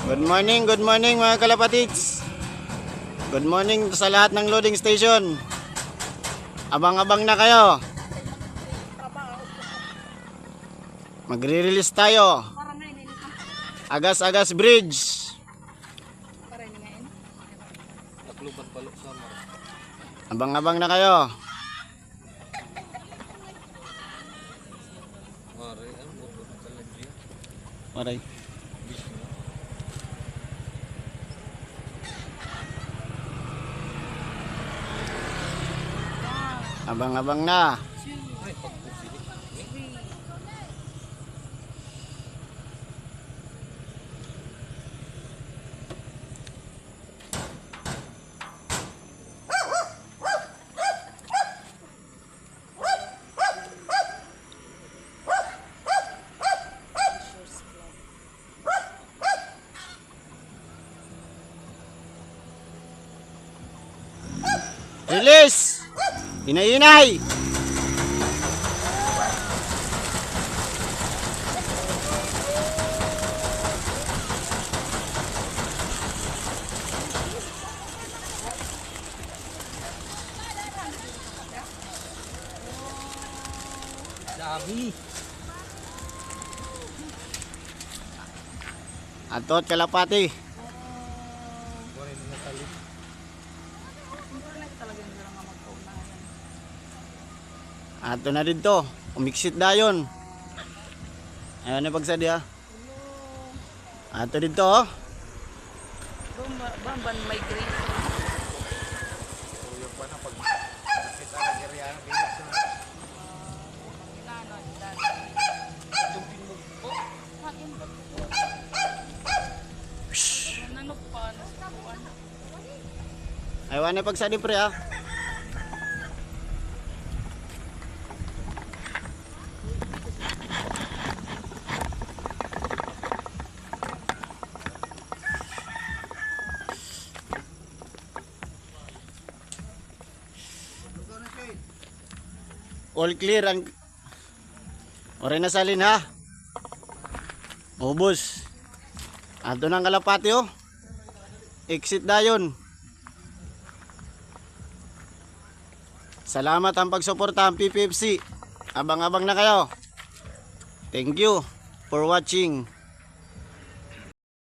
Good morning mga kalapatids. Good morning sa lahat ng loading station. Abang-abang na kayo. Magre-release tayo. Agas-agas bridge. Abang-abang na kayo. Maray. Abang-abang na. Release! Inay-inay! Dami. Atot kalapati. Ato na dito. Umiksit dayon. Ayun na pagsadi ha. Ato dito oh. Bamban migrate. Ayun na pagsadi pre ha. All clear ang oray na salin ha. Ubos. Ato nang kalapati oh. Exit dayon. Salamat ang pagsuporta ang PPFC. Abang-abang na kayo. Thank you for watching.